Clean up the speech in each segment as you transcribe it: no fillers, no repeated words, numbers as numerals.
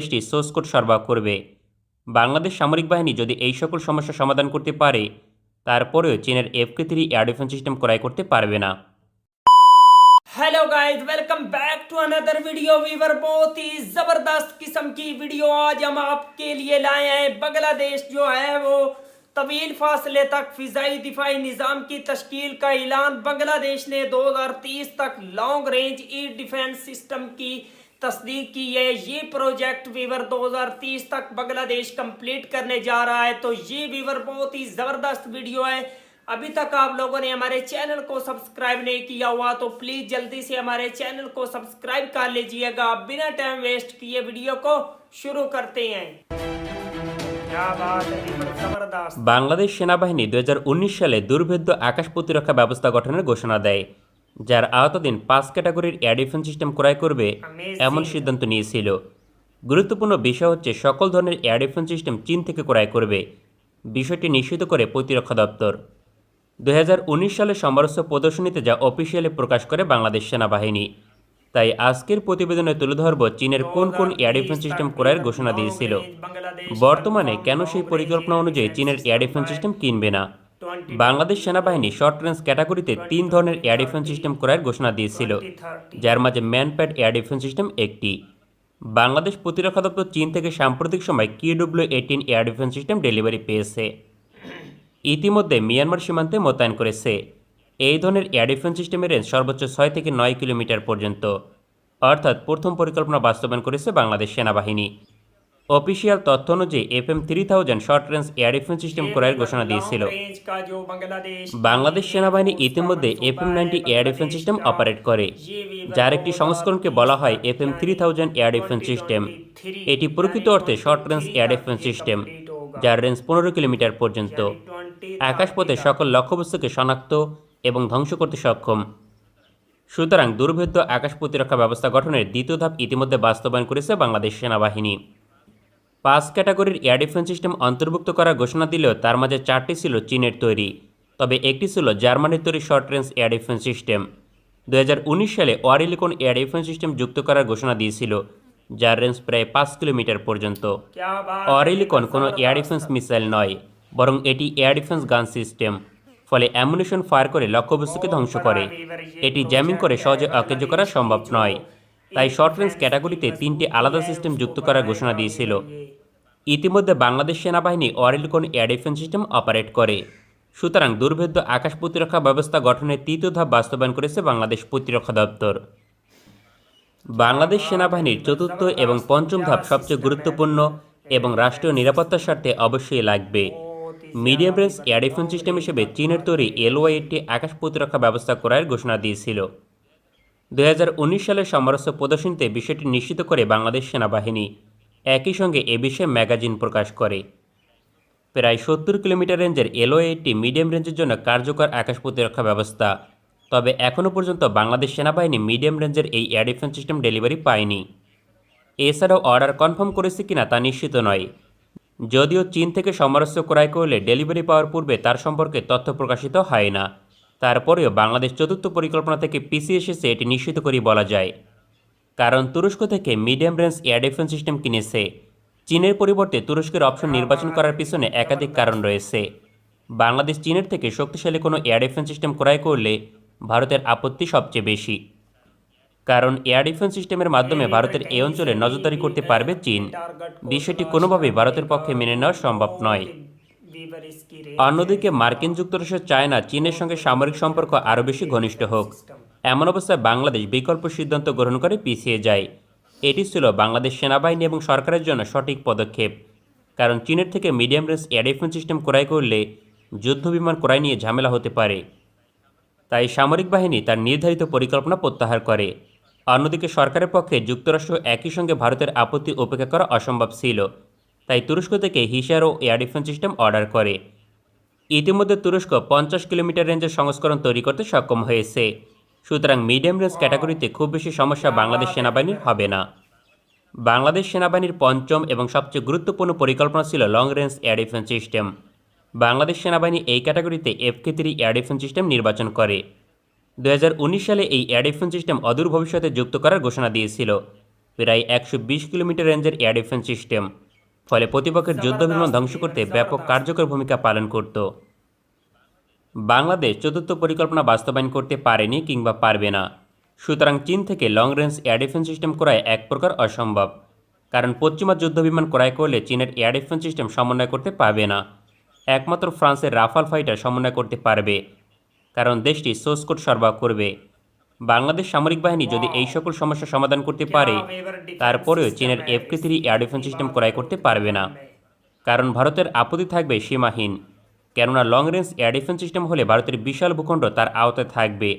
দেশটি source code সরবরাহ করবে। বাংলাদেশ সামরিক বাহিনী যদি এই সকল সমস্যা সমাধান করতে পারে, তারপরেও চীনের FK3 এয়ার ডিফেন্স সিস্টেম ক্রয় করতে পারবে না। Hello guys, welcome back to another video. Viewer बहुत ही ज़बरदस्त किस्म की वीडियो आज हम आपके लिए लाए हैं। बांग्लादेश जो है वो तवील फासले तक फ़िज़ाई दिफाई निज़ाम की तश्कील का ऐलान। बांग्लादेश ने 2030 तक long range air defence system की तस्दीक की है। ये प्रोजेक्ट वीवर 2030 तक बांग्लादेश कंप्लीट करने जा रहा है। तो ये वीवर बहुत ही ज़बरदस्त वीडियो है। अभी तक आप लोगों ने हमारे चैनल को सब्सक्राइब नहीं किया हुआ तो प्लीज़ जल्दी से हमारे चैनल को सब्सक्राइब कर लीजिएगा। बिना टाइम वेस्ट किए वीडियो को शुरू करते हैं। क्या बात है, जबरदस्त। বাংলাদেশ সেনাবাহিনী 2019 সালে দুর্ভেদ্য আকাশ প্রতিরক্ষা ব্যবস্থা গঠনের ঘোষণা দেয়, যার আওতাধীন 5 ক্যাটাগরির এয়ার ডিফেন্স সিস্টেম ক্রয় করবে এমন সিদ্ধান্ত নিয়েছিল। গুরুত্বপূর্ণ বিষয় হচ্ছে সকল ধরনের এয়ার ডিফেন্স সিস্টেম চীন থেকে ক্রয় করবে। বিষয়টি নিশ্চিত করে প্রতিরক্ষা দপ্তর 2019 সালে সমরস্য প্রদর্শনীতে যা অফিসিয়ালি প্রকাশ করে বাংলাদেশ সেনাবাহিনী। তাই আজকের প্রতিবেদনে তুলে ধরব চীনের কোন কোন এয়ার ডিফেন্স সিস্টেম ক্রয়ের ঘোষণা দিয়েছিল, বর্তমানে কেন সেই পরিকল্পনা অনুযায়ী চীনের এয়ার ডিফেন্স সিস্টেম কিনবে না। বাংলাদেশ সেনাবাহিনী শর্ট রেঞ্জ ক্যাটাগরিতে 3 ধরনের এয়ার ডিফেন্স সিস্টেম ক্রয়ের ঘোষণা দিয়েছিল, যার মাঝে ম্যানপ্যাড এয়ার ডিফেন্স সিস্টেম একটি। বাংলাদেশ প্রতিরক্ষা দপ্তর চীন থেকে সাম্প্রতিক সময় KW-18 air defence system delivery পেয়েছে, ইতিমধ্যে মিয়ানমার সীমান্তে মোতায়েন করেছে। এই ধরনের এয়ার ডিফেন্স সিস্টেমের রেঞ্জ সর্বোচ্চ 6 থেকে 9 কিলোমিটার পর্যন্ত, অর্থাৎ প্রথম পরিকল্পনা বাস্তবায়ন করেছে বাংলাদেশ সেনাবাহিনী। অফিসিয়াল তথ্য অনুযায়ী FM3000 short range air defence system ক্রয়ের ঘোষণা দিয়েছিল। বাংলাদেশ সেনাবাহিনী ইতিমধ্যে FM90 air defence system operate করে, যার একটি সংস্করণকে বলা হয় FM3000 এয়ার ডিফেন্স সিস্টেম। এটি প্রকৃত অর্থে short range air defence system, যার রেঞ্জ 15 কিলোমিটার পর্যন্ত, আকাশপথে সকল লক্ষ্যবস্তুকে শনাক্ত এবং ধ্বংস করতে সক্ষম। সুতরাং দুর্ভেদ্য আকাশ প্রতিরক্ষা ব্যবস্থা গঠনের দ্বিতীয় ধাপ ইতিমধ্যে বাস্তবায়ন করেছে বাংলাদেশ সেনাবাহিনী। 5 ক্যাটাগরির এয়ার ডিফেন্স সিস্টেম অন্তর্ভুক্ত করার ঘোষণা দিলেও তার মাঝে 4টি ছিল চীনের তৈরি, তবে একটি ছিল জার্মানির তৈরি short range air defence system. 2019 সালে অরিলিকন এয়ার ডিফেন্স সিস্টেম যুক্ত করার ঘোষণা দিয়েছিল, যার রেঞ্জ প্রায় 5 কিলোমিটার পর্যন্ত। অরিলিকন কোনো এয়ার ডিফেন্স মিসাইল নয়, বরং এটি এয়ার ডিফেন্স গান সিস্টেম, ফলে অ্যামুনিশন ফায়ার করে লক্ষ্যবস্তুকে ধ্বংস করে। এটি জ্যামিং করে সহজে অকেজো করা সম্ভব নয়, তাই শর্ট রেঞ্জ ক্যাটাগরিতে 3টি আলাদা সিস্টেম যুক্ত করার ঘোষণা দিয়েছিল। ইতিমধ্যে বাংলাদেশ সেনাবাহিনী অরিলিকন এয়ার ডিফেন্স সিস্টেম অপারেট করে। সুতরাং দুর্ভেদ্য আকাশ প্রতিরক্ষা ব্যবস্থা গঠনের তৃতীয় ধাপ বাস্তবায়ন করেছে বাংলাদেশ প্রতিরক্ষা দপ্তর। বাংলাদেশ সেনাবাহিনীর চতুর্থ এবং পঞ্চম ধাপ সবচেয়ে গুরুত্বপূর্ণ এবং রাষ্ট্রীয় নিরাপত্তার স্বার্থে অবশ্যই লাগবে। Medium range air defence system হিসেবে চীনের তৈরি LY-80 আকাশ প্রতিরক্ষা ব্যবস্থা ক্রয়ের ঘোষণা দিয়েছিল। 2019 সালের সমরস্য প্রদর্শনীতে বিষয়টি নিশ্চিত করে বাংলাদেশ সেনাবাহিনী, একই সঙ্গে এ বিষয়ে ম্যাগাজিন প্রকাশ করে। প্রায় 70 কিলোমিটার রেঞ্জের LY-80 মিডিয়াম রেঞ্জের জন্য কার্যকর আকাশ প্রতিরক্ষা ব্যবস্থা, তবে এখনও পর্যন্ত বাংলাদেশ সেনাবাহিনী মিডিয়াম রেঞ্জের এই এয়ার ডিফেন্স সিস্টেম ডেলিভারি পায়নি। এছাড়াও অর্ডার কনফার্ম করেছে কিনা তা নিশ্চিত নয়। যদিও চীন থেকে সমরাস্ত্র ক্রয় করলে ডেলিভারি পাওয়ার পূর্বে তার সম্পর্কে তথ্য প্রকাশিত হয় না, তারপরেও বাংলাদেশ চতুর্থ পরিকল্পনা থেকে পিছিয়ে এসেছে এটি নিশ্চিত করেই বলা যায়। কারণ তুরস্ক থেকে medium range air defence system কিনেছে। চীনের পরিবর্তে তুরস্কের অপশন নির্বাচন করার পিছনে একাধিক কারণ রয়েছে। বাংলাদেশ চীনের থেকে শক্তিশালী কোনো এয়ার ডিফেন্স সিস্টেম ক্রয় করলে ভারতের আপত্তি সবচেয়ে বেশি, কারণ এয়ার ডিফেন্স সিস্টেমের মাধ্যমে ভারতের এই অঞ্চলে নজরদারি করতে পারবে চীন। বিষয়টি কোনোভাবেই ভারতের পক্ষে মেনে নেওয়া সম্ভব নয়। অন্যদিকে মার্কিন যুক্তরাষ্ট্র চায় না চীনের সঙ্গে সামরিক সম্পর্ক আরও বেশি ঘনিষ্ঠ হোক। এমন অবস্থায় বাংলাদেশ বিকল্প সিদ্ধান্ত গ্রহণ করে পিছিয়ে যায়। এটি ছিল বাংলাদেশ সেনাবাহিনী এবং সরকারের জন্য সঠিক পদক্ষেপ, কারণ চীনের থেকে medium range air defence system ক্রয় করলে যুদ্ধবিমান ক্রয় নিয়ে ঝামেলা হতে পারে। তাই সামরিক বাহিনী তার নির্ধারিত পরিকল্পনা প্রত্যাহার করে। অন্যদিকে সরকারের পক্ষে যুক্তরাষ্ট্র একই সঙ্গে ভারতের আপত্তি উপেক্ষা করা অসম্ভব ছিল, তাই তুরস্ক থেকে হিসার ও এয়ার ডিফেন্স সিস্টেম অর্ডার করে। ইতিমধ্যে তুরস্ক 50 কিলোমিটার রেঞ্জের সংস্করণ তৈরি করতে সক্ষম হয়েছে। সুতরাং মিডিয়াম রেঞ্জ ক্যাটাগরিতে খুব বেশি সমস্যা বাংলাদেশ সেনাবাহিনীর হবে না। বাংলাদেশ সেনাবাহিনীর পঞ্চম এবং সবচেয়ে গুরুত্বপূর্ণ পরিকল্পনা ছিল long range air defence system. Bangladesh সেনাবাহিনী এই ক্যাটাগরিতে FK3 এয়ার ডিফেন্স সিস্টেম নির্বাচন করে। 2019 সালে এই এয়ার ডিফেন্স সিস্টেম অদূর ভবিষ্যতে যুক্ত করার ঘোষণা দিয়েছিল। প্রায় 120 কিলোমিটার রেঞ্জের এয়ার ডিফেন্স সিস্টেম, ফলে প্রতিপক্ষের যুদ্ধবিমান ধ্বংস করতে ব্যাপক কার্যকর ভূমিকা পালন করত। বাংলাদেশ চতুর্থ পরিকল্পনা বাস্তবায়ন করতে পারেনি কিংবা পারবে না। সুতরাং চীন থেকে long range air defence system ক্রয় এক প্রকার অসম্ভব, কারণ পশ্চিমা যুদ্ধবিমান ক্রয় করলে চীনের এয়ার ডিফেন্স সিস্টেম সমন্বয় করতে পারবে না। একমাত্র ফ্রান্সের রাফাল ফাইটার সমন্বয় করতে পারবে, কারণ দেশটি সোর্স কোড সরবরাহ করবে। বাংলাদেশ সামরিক বাহিনী যদি এই সকল সমস্যা সমাধান করতে পারে, তারপরেও চীনের F-3 এয়ার ডিফেন্স সিস্টেম ক্রয় করতে পারবে না, কারণ ভারতের আপত্তি থাকবে সীমাহীন। কেননা long range air defence system হলে ভারতের বিশাল ভূখণ্ড তার আওতায় থাকবে,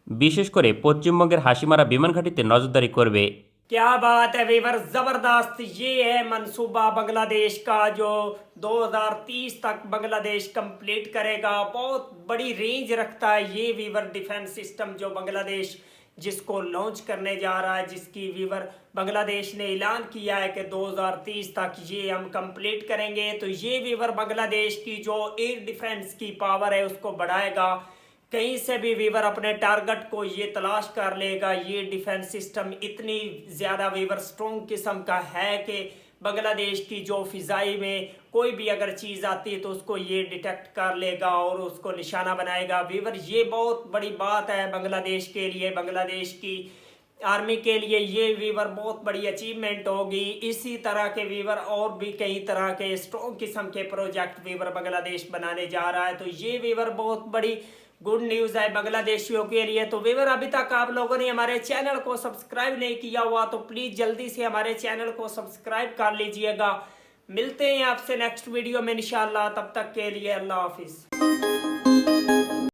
বিশেষ করে পশ্চিমবঙ্গের হাসিমারা বিমান ঘাঁটিতে নজরদারি করবে। क्या बात है वीवर, जबरदस्त। ये है मंसूबा बांग्लादेश का जो 2030 तक बांग्लादेश कंप्लीट करेगा। बहुत बड़ी रेंज रखता है ये वीवर डिफेंस सिस्टम जो बांग्लादेश जिसको लॉन्च करने जा रहा है, जिसकी वीवर बांग्लादेश ने ऐलान किया है कि 2030 तक ये हम कंप्लीट करेंगे। तो ये वीवर बांग्लादेश की जो एयर डिफेंस की पावर है उसको बढ़ाएगा। कहीं से भी वीवर अपने टारगेट को ये तलाश कर लेगा। ये डिफेंस सिस्टम इतनी ज़्यादा वीवर स्ट्रॉन्ग किस्म का है कि बांग्लादेश की जो फिजाई में कोई भी अगर चीज़ आती है तो उसको ये डिटेक्ट कर लेगा और उसको निशाना बनाएगा। वीवर ये बहुत बड़ी बात है बांग्लादेश के लिए, बांग्लादेश की आर्मी के लिए ये वीवर बहुत बड़ी अचीवमेंट होगी। इसी तरह के वीवर और भी कई तरह के स्ट्रॉन्ग किस्म के प्रोजेक्ट वीवर बांग्लादेश बनाने जा रहा है। तो ये वीवर बहुत बड़ी गुड न्यूज़ है बांग्लादेशियों के लिए। तो वीवर अभी तक आप लोगों ने हमारे चैनल को सब्सक्राइब नहीं किया हुआ तो प्लीज़ जल्दी से हमारे चैनल को सब्सक्राइब कर लीजिएगा। मिलते हैं आपसे नेक्स्ट वीडियो में इंशाल्लाह, तब तक के लिए अल्लाह हाफिज़।